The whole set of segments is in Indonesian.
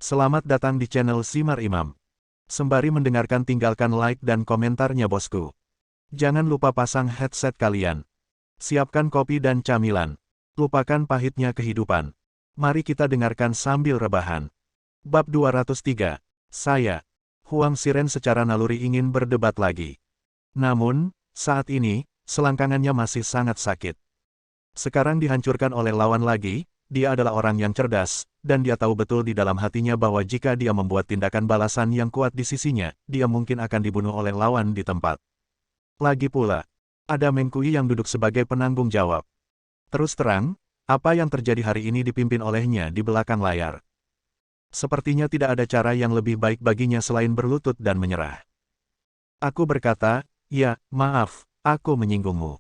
Selamat datang di channel Simar Imam. Sembari mendengarkan tinggalkan like dan komentarnya bosku. Jangan lupa pasang headset kalian. Siapkan kopi dan camilan. Lupakan pahitnya kehidupan. Mari kita dengarkan sambil rebahan. Bab 203. Saya, Huang Xiren secara naluri ingin berdebat lagi. Namun, saat ini, selangkangannya masih sangat sakit. Sekarang dihancurkan oleh lawan lagi, dia adalah orang yang cerdas, dan dia tahu betul di dalam hatinya bahwa jika dia membuat tindakan balasan yang kuat di sisinya, dia mungkin akan dibunuh oleh lawan di tempat. Lagi pula, ada Meng Kui yang duduk sebagai penanggung jawab. Terus terang, apa yang terjadi hari ini dipimpin olehnya di belakang layar. Sepertinya tidak ada cara yang lebih baik baginya selain berlutut dan menyerah. Aku berkata, ya, maaf, aku menyinggungmu.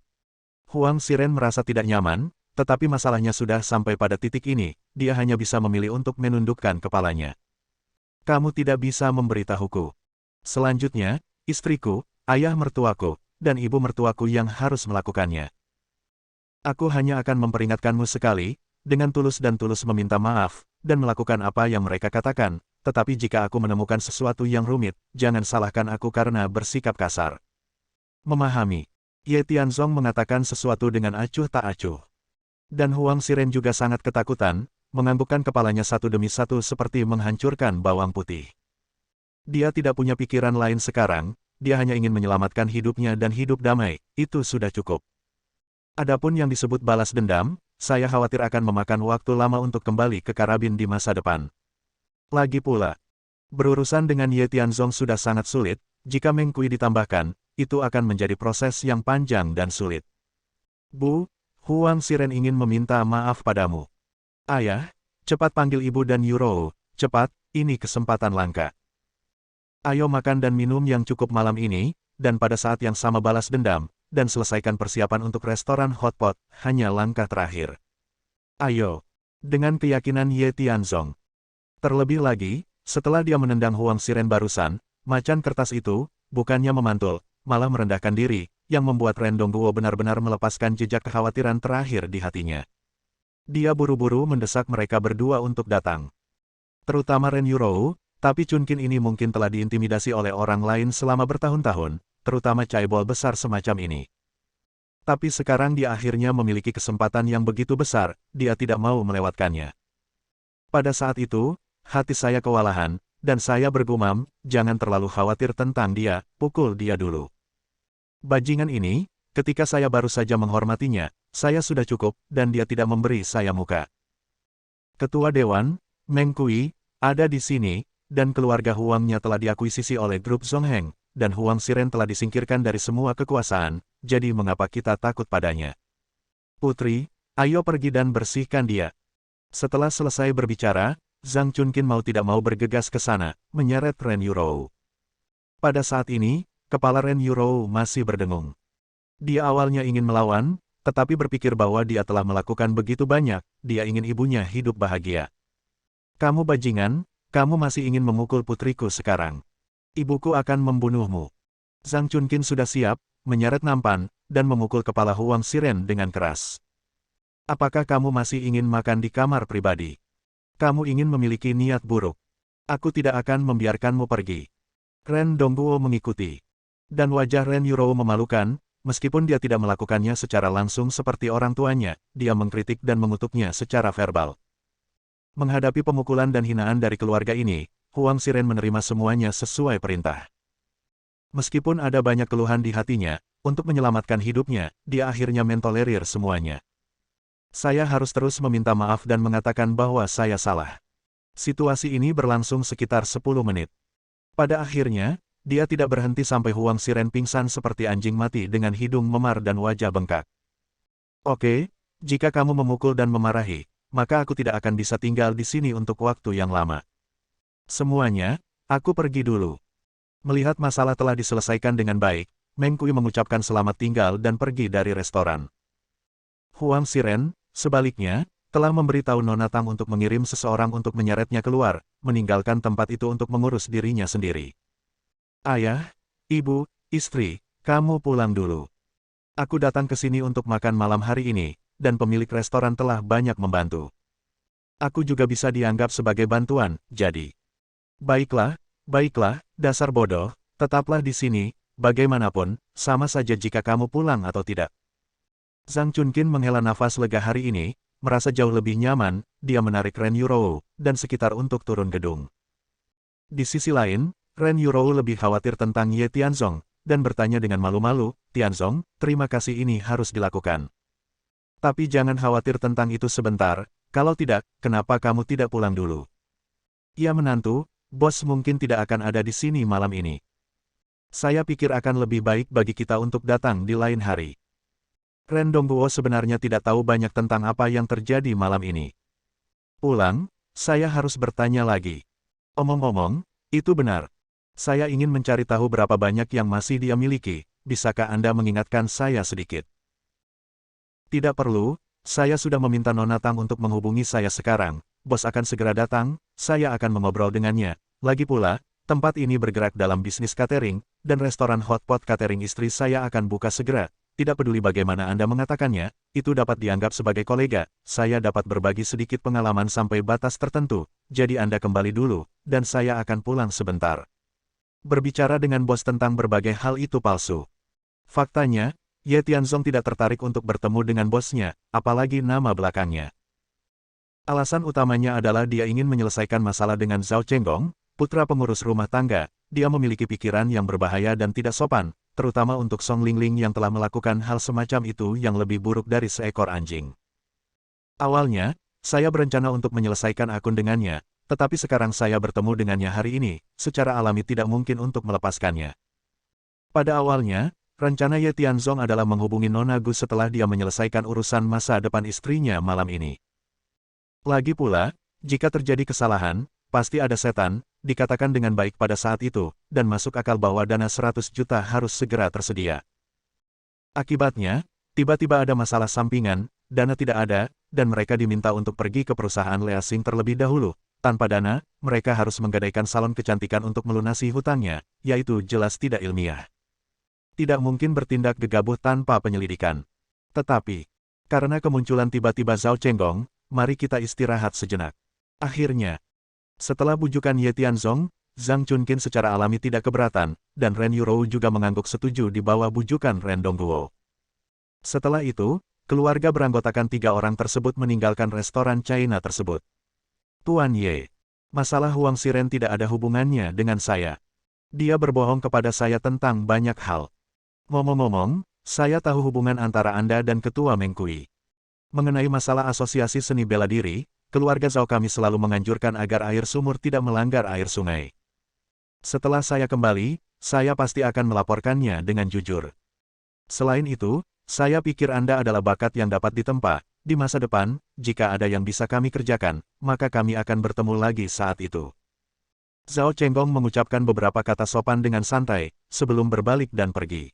Huang Xiren merasa tidak nyaman, tetapi masalahnya sudah sampai pada titik ini, dia hanya bisa memilih untuk menundukkan kepalanya. Kamu tidak bisa memberitahuku. Selanjutnya, istriku, ayah mertuaku, dan ibu mertuaku yang harus melakukannya. Aku hanya akan memperingatkanmu sekali, dengan tulus dan tulus meminta maaf, dan melakukan apa yang mereka katakan, tetapi jika aku menemukan sesuatu yang rumit, jangan salahkan aku karena bersikap kasar. Memahami. Ye Tianzong mengatakan sesuatu dengan acuh tak acuh. Dan Huang Xiren juga sangat ketakutan, menganggukkan kepalanya satu demi satu seperti menghancurkan bawang putih. Dia tidak punya pikiran lain sekarang, dia hanya ingin menyelamatkan hidupnya dan hidup damai, itu sudah cukup. Adapun yang disebut balas dendam, saya khawatir akan memakan waktu lama untuk kembali ke karabin di masa depan. Lagi pula, berurusan dengan Ye Tianzong sudah sangat sulit, jika Meng Kui ditambahkan, itu akan menjadi proses yang panjang dan sulit. Bu, Huang Xiren ingin meminta maaf padamu. Ayah, cepat panggil ibu dan Yuro, cepat, ini kesempatan langka. Ayo makan dan minum yang cukup malam ini, dan pada saat yang sama balas dendam, dan selesaikan persiapan untuk restoran hotpot, hanya langkah terakhir. Ayo. Dengan keyakinan Ye Tianzong. Terlebih lagi, setelah dia menendang Huang Xiren barusan, macan kertas itu, bukannya memantul, malah merendahkan diri, yang membuat Ren Dongguo benar-benar melepaskan jejak kekhawatiran terakhir di hatinya. Dia buru-buru mendesak mereka berdua untuk datang. Terutama Ren Yurou, tapi Chunkin ini mungkin telah diintimidasi oleh orang lain selama bertahun-tahun, terutama caibol besar semacam ini. Tapi sekarang dia akhirnya memiliki kesempatan yang begitu besar, dia tidak mau melewatkannya. Pada saat itu, hati saya kewalahan, dan saya bergumam, jangan terlalu khawatir tentang dia, pukul dia dulu. Bajingan ini, ketika saya baru saja menghormatinya, saya sudah cukup, dan dia tidak memberi saya muka. Ketua Dewan, Meng Kui, ada di sini, dan keluarga Huangnya telah diakuisisi oleh grup Zongheng, dan Huang Xiren telah disingkirkan dari semua kekuasaan, jadi mengapa kita takut padanya? Putri, ayo pergi dan bersihkan dia. Setelah selesai berbicara, Zhang Chunkin mau tidak mau bergegas ke sana, menyeret Ren Yurou. Pada saat ini, kepala Ren Yurou masih berdengung. Dia awalnya ingin melawan, tetapi berpikir bahwa dia telah melakukan begitu banyak, dia ingin ibunya hidup bahagia. Kamu bajingan, kamu masih ingin memukul putriku sekarang. Ibuku akan membunuhmu. Zhang Chunkin sudah siap, menyeret nampan, dan memukul kepala Huang Xiren dengan keras. Apakah kamu masih ingin makan di kamar pribadi? Kamu ingin memiliki niat buruk. Aku tidak akan membiarkanmu pergi. Ren Dongguo mengikuti. Dan wajah Ren Yurou memalukan, meskipun dia tidak melakukannya secara langsung seperti orang tuanya, dia mengkritik dan mengutuknya secara verbal. Menghadapi pemukulan dan hinaan dari keluarga ini, Huang Xiren menerima semuanya sesuai perintah. Meskipun ada banyak keluhan di hatinya, untuk menyelamatkan hidupnya, dia akhirnya mentolerir semuanya. Saya harus terus meminta maaf dan mengatakan bahwa saya salah. Situasi ini berlangsung sekitar 10 menit. Pada akhirnya, dia tidak berhenti sampai Huang Xiren pingsan seperti anjing mati dengan hidung memar dan wajah bengkak. Oke, jika kamu memukul dan memarahi, maka aku tidak akan bisa tinggal di sini untuk waktu yang lama. Semuanya, aku pergi dulu. Melihat masalah telah diselesaikan dengan baik, Meng Kui mengucapkan selamat tinggal dan pergi dari restoran. Huang Xiren, sebaliknya, telah memberitahu Nona Tang untuk mengirim seseorang untuk menyeretnya keluar, meninggalkan tempat itu untuk mengurus dirinya sendiri. Ayah, ibu, istri, kamu pulang dulu. Aku datang ke sini untuk makan malam hari ini, dan pemilik restoran telah banyak membantu. Aku juga bisa dianggap sebagai bantuan, jadi. Baiklah, baiklah, dasar bodoh, tetaplah di sini, bagaimanapun, sama saja jika kamu pulang atau tidak. Zhang Chunkin menghela nafas lega hari ini, merasa jauh lebih nyaman, dia menarik Ren Yurou, dan sekitar untuk turun gedung. Di sisi lain, Ren Yurou lebih khawatir tentang Ye Tianzong, dan bertanya dengan malu-malu, Tianzong, terima kasih ini harus dilakukan. Tapi jangan khawatir tentang itu sebentar, kalau tidak, kenapa kamu tidak pulang dulu? Ia menantu, bos mungkin tidak akan ada di sini malam ini. Saya pikir akan lebih baik bagi kita untuk datang di lain hari. Ren Dongguo sebenarnya tidak tahu banyak tentang apa yang terjadi malam ini. Pulang, saya harus bertanya lagi. Omong-omong, itu benar. Saya ingin mencari tahu berapa banyak yang masih dia miliki, bisakah Anda mengingatkan saya sedikit? Tidak perlu, saya sudah meminta Nona Tang untuk menghubungi saya sekarang, bos akan segera datang, saya akan mengobrol dengannya. Lagi pula, tempat ini bergerak dalam bisnis catering, dan restoran hotpot catering istri saya akan buka segera. Tidak peduli bagaimana Anda mengatakannya, itu dapat dianggap sebagai kolega, saya dapat berbagi sedikit pengalaman sampai batas tertentu, jadi Anda kembali dulu, dan saya akan pulang sebentar. Berbicara dengan bos tentang berbagai hal itu palsu. Faktanya, Ye Tianzong tidak tertarik untuk bertemu dengan bosnya, apalagi nama belakangnya. Alasan utamanya adalah dia ingin menyelesaikan masalah dengan Zhao Chenggong, putra pengurus rumah tangga. Dia memiliki pikiran yang berbahaya dan tidak sopan, terutama untuk Song Lingling yang telah melakukan hal semacam itu yang lebih buruk dari seekor anjing. Awalnya, saya berencana untuk menyelesaikan akun dengannya, tetapi sekarang saya bertemu dengannya hari ini, secara alami tidak mungkin untuk melepaskannya. Pada awalnya, rencana Ye Tianzong adalah menghubungi Nona Gu setelah dia menyelesaikan urusan masa depan istrinya malam ini. Lagi pula, jika terjadi kesalahan, pasti ada setan, dikatakan dengan baik pada saat itu, dan masuk akal bahwa dana 100 juta harus segera tersedia. Akibatnya, tiba-tiba ada masalah sampingan, dana tidak ada, dan mereka diminta untuk pergi ke perusahaan leasing terlebih dahulu. Tanpa dana, mereka harus menggadaikan salon kecantikan untuk melunasi hutangnya, yaitu jelas tidak ilmiah. Tidak mungkin bertindak gegabah tanpa penyelidikan. Tetapi, karena kemunculan tiba-tiba Zhao Chenggong, mari kita istirahat sejenak. Akhirnya, setelah bujukan Ye Tianzong, Zhang Chunkin secara alami tidak keberatan, dan Ren Yurou juga mengangguk setuju di bawah bujukan Ren Dongguo. Setelah itu, keluarga beranggotakan 3 orang tersebut meninggalkan restoran China tersebut. Tuan Ye, masalah Huang Xiren tidak ada hubungannya dengan saya. Dia berbohong kepada saya tentang banyak hal. Ngomong-ngomong, saya tahu hubungan antara Anda dan Ketua Meng Kui. Mengenai masalah asosiasi seni bela diri, keluarga Zhao kami selalu menganjurkan agar air sumur tidak melanggar air sungai. Setelah saya kembali, saya pasti akan melaporkannya dengan jujur. Selain itu, saya pikir Anda adalah bakat yang dapat ditempa. Di masa depan, jika ada yang bisa kami kerjakan, maka kami akan bertemu lagi saat itu. Zhao Chenggong mengucapkan beberapa kata sopan dengan santai, sebelum berbalik dan pergi.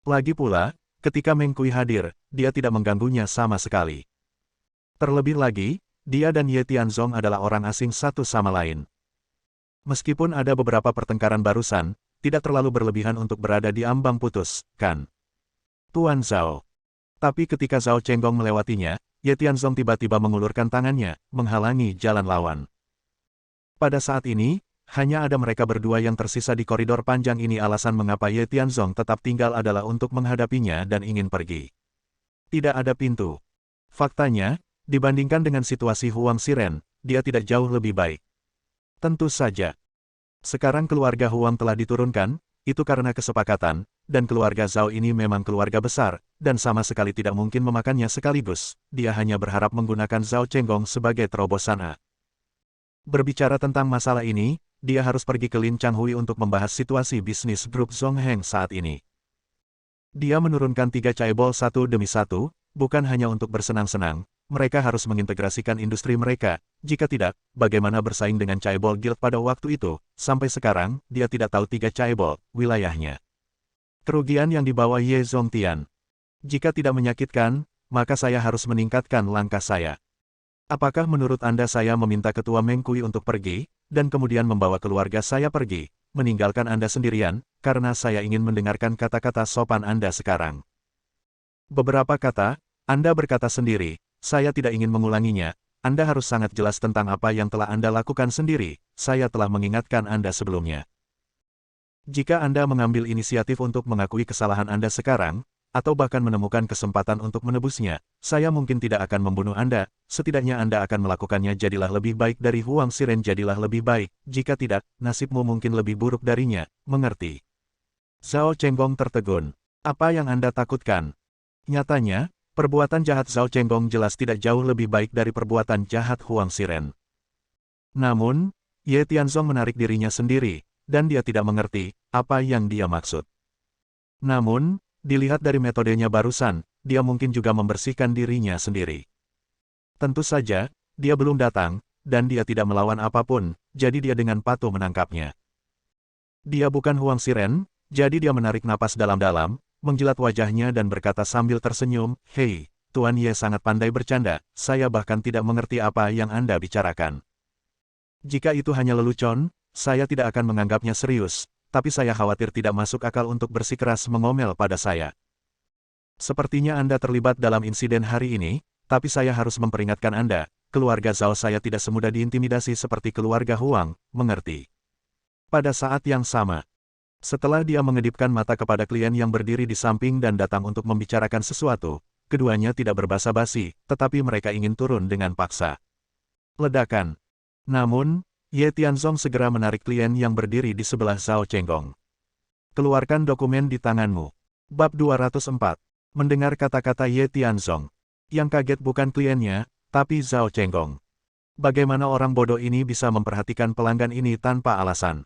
Lagi pula, ketika Meng Kui hadir, dia tidak mengganggunya sama sekali. Terlebih lagi, dia dan Ye Tianzong adalah orang asing satu sama lain. Meskipun ada beberapa pertengkaran barusan, tidak terlalu berlebihan untuk berada di ambang putus, kan? Tuan Zhao. Tapi ketika Zhao Chenggong melewatinya, Ye Tianzong tiba-tiba mengulurkan tangannya, menghalangi jalan lawan. Pada saat ini, hanya ada mereka berdua yang tersisa di koridor panjang ini. Alasan mengapa Ye Tianzong tetap tinggal adalah untuk menghadapinya dan ingin pergi. Tidak ada pintu. Faktanya, dibandingkan dengan situasi Huang Xiren, dia tidak jauh lebih baik. Tentu saja. Sekarang keluarga Huang telah diturunkan, itu karena kesepakatan, dan keluarga Zhao ini memang keluarga besar, dan sama sekali tidak mungkin memakannya sekaligus. Dia hanya berharap menggunakan Zhao Chenggong sebagai terobosan A. Berbicara tentang masalah ini, dia harus pergi ke Lin Changhui untuk membahas situasi bisnis grup Zongheng saat ini. Dia menurunkan 3 chaebol satu demi satu, bukan hanya untuk bersenang-senang, mereka harus mengintegrasikan industri mereka. Jika tidak, bagaimana bersaing dengan chaebol guild pada waktu itu? Sampai sekarang, dia tidak tahu 3 chaebol wilayahnya. Kerugian yang dibawa Ye Zongtian. Jika tidak menyakitkan, maka saya harus meningkatkan langkah saya. Apakah menurut Anda saya meminta Ketua Meng Kui untuk pergi, dan kemudian membawa keluarga saya pergi, meninggalkan Anda sendirian, karena saya ingin mendengarkan kata-kata sopan Anda sekarang? Beberapa kata, Anda berkata sendiri, saya tidak ingin mengulanginya, Anda harus sangat jelas tentang apa yang telah Anda lakukan sendiri, saya telah mengingatkan Anda sebelumnya. Jika Anda mengambil inisiatif untuk mengakui kesalahan Anda sekarang, atau bahkan menemukan kesempatan untuk menebusnya, saya mungkin tidak akan membunuh Anda, setidaknya Anda akan melakukannya. Jadilah lebih baik dari Huang Xiren, jadilah lebih baik, jika tidak, nasibmu mungkin lebih buruk darinya, mengerti? Zhao Chenggong tertegun. Apa yang Anda takutkan? Nyatanya, perbuatan jahat Zhao Chenggong jelas tidak jauh lebih baik dari perbuatan jahat Huang Xiren. Namun, Ye Tianzong menarik dirinya sendiri, dan dia tidak mengerti apa yang dia maksud. Namun, dilihat dari metodenya barusan, dia mungkin juga membersihkan dirinya sendiri. Tentu saja, dia belum datang, dan dia tidak melawan apapun, jadi dia dengan patuh menangkapnya. Dia bukan Huang Xiren, jadi dia menarik napas dalam-dalam, menjilat wajahnya dan berkata sambil tersenyum, "Hei, Tuan Ye sangat pandai bercanda, saya bahkan tidak mengerti apa yang Anda bicarakan. Jika itu hanya lelucon, saya tidak akan menganggapnya serius, tapi saya khawatir tidak masuk akal untuk bersikeras mengomel pada saya. Sepertinya Anda terlibat dalam insiden hari ini, tapi saya harus memperingatkan Anda, keluarga Zhao saya tidak semudah diintimidasi seperti keluarga Huang, mengerti?" Pada saat yang sama, setelah dia mengedipkan mata kepada klien yang berdiri di samping dan datang untuk membicarakan sesuatu, keduanya tidak berbasa-basi, tetapi mereka ingin turun dengan paksa. Ledakan. Namun, Ye Tianzong segera menarik klien yang berdiri di sebelah Zhao Chenggong. "Keluarkan dokumen di tanganmu." Bab 204. Mendengar kata-kata Ye Tianzong, yang kaget bukan kliennya, tapi Zhao Chenggong. Bagaimana orang bodoh ini bisa memperhatikan pelanggan ini tanpa alasan?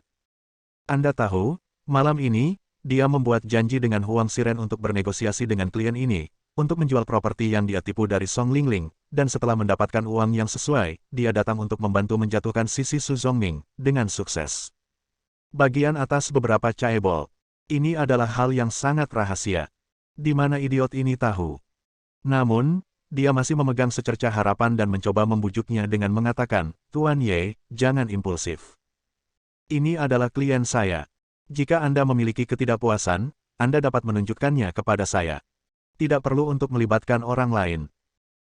Anda tahu, malam ini, dia membuat janji dengan Huang Xiren untuk bernegosiasi dengan klien ini, untuk menjual properti yang dia tipu dari Song Lingling, dan setelah mendapatkan uang yang sesuai, dia datang untuk membantu menjatuhkan sisi Su Zongming, dengan sukses. Bagian atas beberapa caebol. Ini adalah hal yang sangat rahasia. Di mana idiot ini tahu? Namun, dia masih memegang secercah harapan dan mencoba membujuknya dengan mengatakan, "Tuan Ye, jangan impulsif. Ini adalah klien saya. Jika Anda memiliki ketidakpuasan, Anda dapat menunjukkannya kepada saya. Tidak perlu untuk melibatkan orang lain."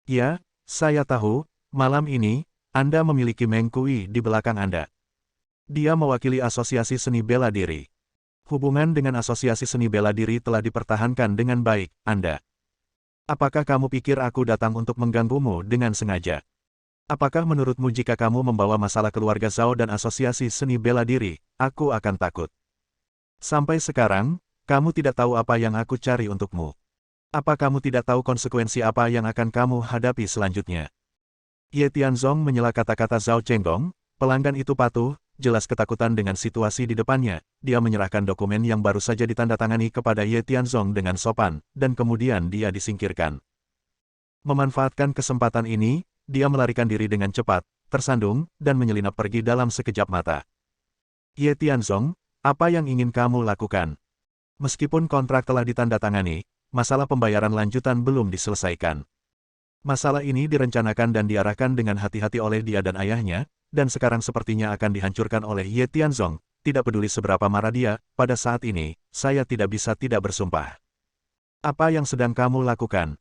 "Ya, saya tahu, malam ini, Anda memiliki Meng Kui di belakang Anda. Dia mewakili asosiasi seni bela diri. Hubungan dengan asosiasi seni bela diri telah dipertahankan dengan baik, Anda. Apakah kamu pikir aku datang untuk mengganggumu dengan sengaja? Apakah menurutmu jika kamu membawa masalah keluarga Zhao dan asosiasi seni bela diri, aku akan takut? Sampai sekarang, kamu tidak tahu apa yang aku cari untukmu. Apa kamu tidak tahu konsekuensi apa yang akan kamu hadapi selanjutnya?" Ye Tianzong menyela kata-kata Zhao Chenggong, pelanggan itu patuh, jelas ketakutan dengan situasi di depannya. Dia menyerahkan dokumen yang baru saja ditandatangani kepada Ye Tianzong dengan sopan, dan kemudian dia disingkirkan. Memanfaatkan kesempatan ini, dia melarikan diri dengan cepat, tersandung, dan menyelinap pergi dalam sekejap mata. "Ye Tianzong, apa yang ingin kamu lakukan?" Meskipun kontrak telah ditandatangani, masalah pembayaran lanjutan belum diselesaikan. Masalah ini direncanakan dan diarahkan dengan hati-hati oleh dia dan ayahnya, dan sekarang sepertinya akan dihancurkan oleh Ye Tianzong. Tidak peduli seberapa marah dia, pada saat ini, saya tidak bisa tidak bersumpah. "Apa yang sedang kamu lakukan?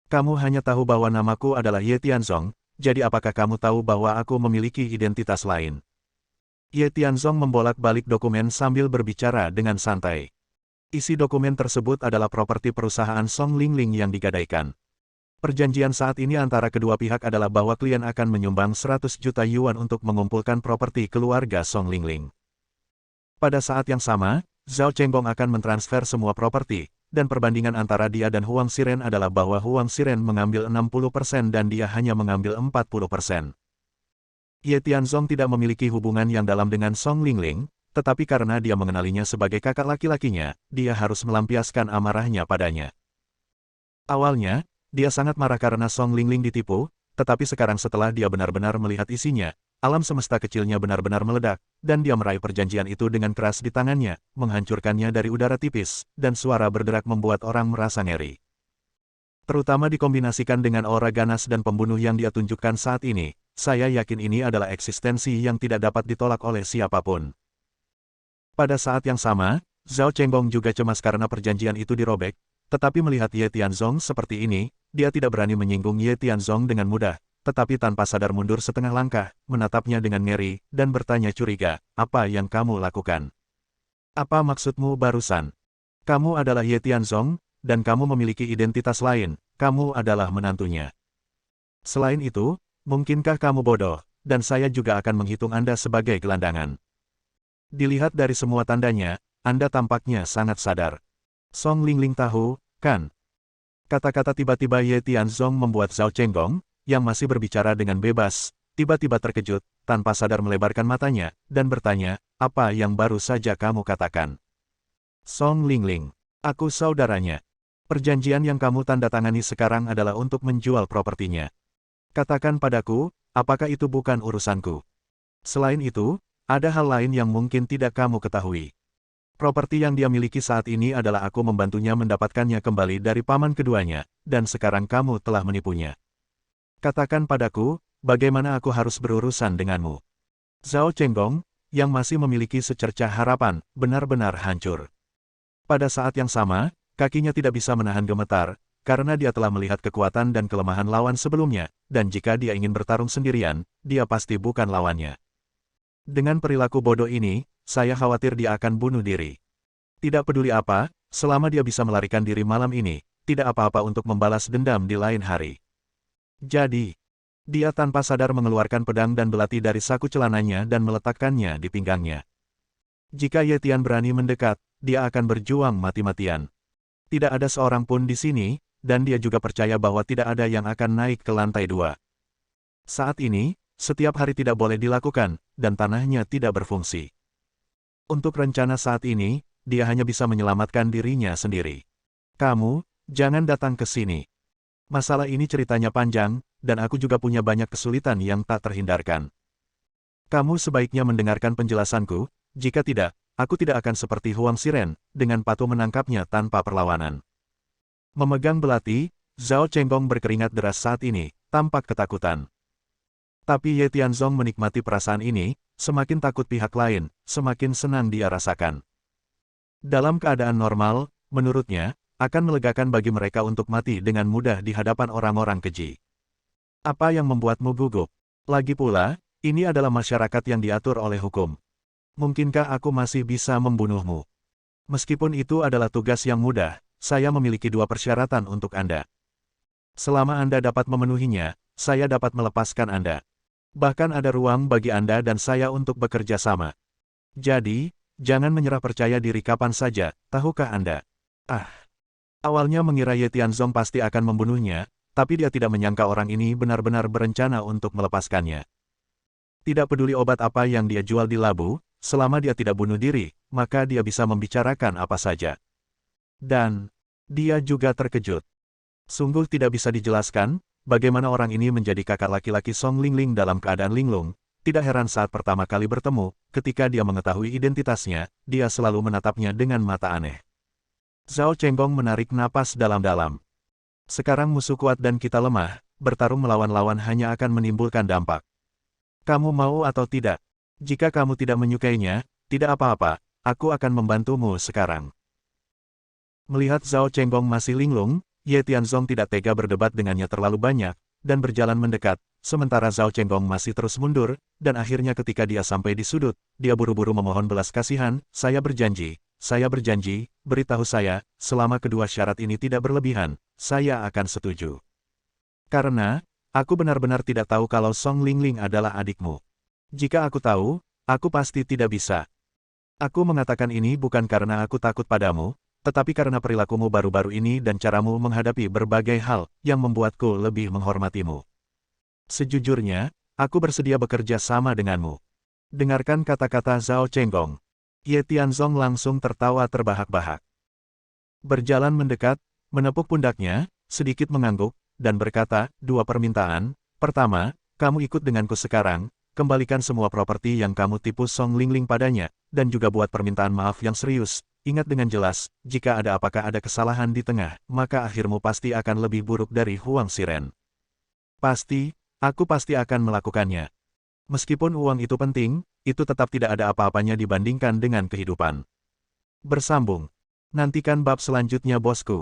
Kamu hanya tahu bahwa namaku adalah Ye Tianzong, jadi apakah kamu tahu bahwa aku memiliki identitas lain?" Ye Tianzong membolak-balik dokumen sambil berbicara dengan santai. Isi dokumen tersebut adalah properti perusahaan Song Lingling yang digadaikan. Perjanjian saat ini antara kedua pihak adalah bahwa klien akan menyumbang 100 juta yuan untuk mengumpulkan properti keluarga Song Lingling. Pada saat yang sama, Zhao Chenggong akan mentransfer semua properti, dan perbandingan antara dia dan Huang Xiren adalah bahwa Huang Xiren mengambil 60% dan dia hanya mengambil 40%. Ye Tianzong tidak memiliki hubungan yang dalam dengan Song Lingling, tetapi karena dia mengenalinya sebagai kakak laki-lakinya, dia harus melampiaskan amarahnya padanya. Awalnya, dia sangat marah karena Song Lingling ditipu, tetapi sekarang setelah dia benar-benar melihat isinya, alam semesta kecilnya benar-benar meledak, dan dia meraih perjanjian itu dengan keras di tangannya, menghancurkannya dari udara tipis, dan suara berderak membuat orang merasa ngeri. Terutama dikombinasikan dengan aura ganas dan pembunuh yang dia tunjukkan saat ini, saya yakin ini adalah eksistensi yang tidak dapat ditolak oleh siapapun. Pada saat yang sama, Zhao Chenggong juga cemas karena perjanjian itu dirobek, tetapi melihat Ye Tianzong seperti ini, dia tidak berani menyinggung Ye Tianzong dengan mudah, tetapi tanpa sadar mundur setengah langkah, menatapnya dengan ngeri, dan bertanya curiga, "Apa yang kamu lakukan? Apa maksudmu barusan? Kamu adalah Ye Tianzong, dan kamu memiliki identitas lain, kamu adalah menantunya. Selain itu, mungkinkah kamu bodoh, dan saya juga akan menghitung Anda sebagai gelandangan. Dilihat dari semua tandanya, Anda tampaknya sangat sadar." Song Lingling tahu, kan? Kata-kata tiba-tiba Ye Tianzong membuat Zhao Chenggong, yang masih berbicara dengan bebas, tiba-tiba terkejut, tanpa sadar melebarkan matanya, dan bertanya, "Apa yang baru saja kamu katakan?" "Song Lingling, aku saudaranya. Perjanjian yang kamu tanda tangani sekarang adalah untuk menjual propertinya. Katakan padaku, apakah itu bukan urusanku? Selain itu, ada hal lain yang mungkin tidak kamu ketahui. Properti yang dia miliki saat ini adalah aku membantunya mendapatkannya kembali dari paman keduanya, dan sekarang kamu telah menipunya. Katakan padaku, bagaimana aku harus berurusan denganmu?" Zhao Chenggong, yang masih memiliki secercah harapan, benar-benar hancur. Pada saat yang sama, kakinya tidak bisa menahan gemetar, karena dia telah melihat kekuatan dan kelemahan lawan sebelumnya, dan jika dia ingin bertarung sendirian, dia pasti bukan lawannya. Dengan perilaku bodoh ini, saya khawatir dia akan bunuh diri. Tidak peduli apa, selama dia bisa melarikan diri malam ini, tidak apa-apa untuk membalas dendam di lain hari. Jadi, dia tanpa sadar mengeluarkan pedang dan belati dari saku celananya dan meletakkannya di pinggangnya. Jika Ye Tian berani mendekat, dia akan berjuang mati-matian. Tidak ada seorang pun di sini, dan dia juga percaya bahwa tidak ada yang akan naik ke lantai 2. Saat ini, setiap hari tidak boleh dilakukan, dan tanahnya tidak berfungsi. Untuk rencana saat ini, dia hanya bisa menyelamatkan dirinya sendiri. "Kamu, jangan datang ke sini. Masalah ini ceritanya panjang, dan aku juga punya banyak kesulitan yang tak terhindarkan. Kamu sebaiknya mendengarkan penjelasanku, jika tidak, aku tidak akan seperti Huang Xiren, dengan patuh menangkapnya tanpa perlawanan." Memegang belati, Zhao Chenggong berkeringat deras saat ini, tampak ketakutan. Tapi Ye Tianzong menikmati perasaan ini, semakin takut pihak lain, semakin senang dia rasakan. Dalam keadaan normal, menurutnya, akan melegakan bagi mereka untuk mati dengan mudah di hadapan orang-orang keji. Apa yang membuatmu gugup? Lagi pula, ini adalah masyarakat yang diatur oleh hukum. Mungkinkah aku masih bisa membunuhmu? Meskipun itu adalah tugas yang mudah, saya memiliki 2 persyaratan untuk Anda. Selama Anda dapat memenuhinya, saya dapat melepaskan Anda. Bahkan ada ruang bagi Anda dan saya untuk bekerja sama. Jadi, jangan menyerah percaya diri kapan saja, tahukah Anda? Awalnya mengira Ye Tianzong pasti akan membunuhnya, tapi dia tidak menyangka orang ini benar-benar berencana untuk melepaskannya. Tidak peduli obat apa yang dia jual di labu, selama dia tidak bunuh diri, maka dia bisa membicarakan apa saja. Dan, dia juga terkejut. Sungguh tidak bisa dijelaskan, bagaimana orang ini menjadi kakak laki-laki Song Lingling dalam keadaan linglung. Tidak heran saat pertama kali bertemu, ketika dia mengetahui identitasnya, dia selalu menatapnya dengan mata aneh. Zhao Chenggong menarik napas dalam-dalam. Sekarang musuh kuat dan kita lemah, bertarung melawan lawan hanya akan menimbulkan dampak. Kamu mau atau tidak? Jika kamu tidak menyukainya, tidak apa-apa, aku akan membantumu sekarang. Melihat Zhao Chenggong masih linglung, Ye Tianzong tidak tega berdebat dengannya terlalu banyak, dan berjalan mendekat, sementara Zhao Chenggong masih terus mundur, dan akhirnya ketika dia sampai di sudut, dia buru-buru memohon belas kasihan, saya berjanji, beritahu saya, selama kedua syarat ini tidak berlebihan, saya akan setuju. Karena, aku benar-benar tidak tahu kalau Song Lingling adalah adikmu. Jika aku tahu, aku pasti tidak bisa. Aku mengatakan ini bukan karena aku takut padamu, tetapi karena perilakumu baru-baru ini dan caramu menghadapi berbagai hal, yang membuatku lebih menghormatimu. Sejujurnya, aku bersedia bekerja sama denganmu. Dengarkan kata-kata Zhao Chenggong. Ye Tianzong langsung tertawa terbahak-bahak. Berjalan mendekat, menepuk pundaknya, sedikit mengangguk, dan berkata, 2 permintaan. Pertama, kamu ikut denganku sekarang, kembalikan semua properti yang kamu tipu Song Lingling padanya, dan juga buat permintaan maaf yang serius. Ingat dengan jelas, jika apakah ada kesalahan di tengah, maka akhirmu pasti akan lebih buruk dari Huang Xiren. Pasti, aku pasti akan melakukannya. Meskipun uang itu penting, itu tetap tidak ada apa-apanya dibandingkan dengan kehidupan. Bersambung. Nantikan bab selanjutnya bosku.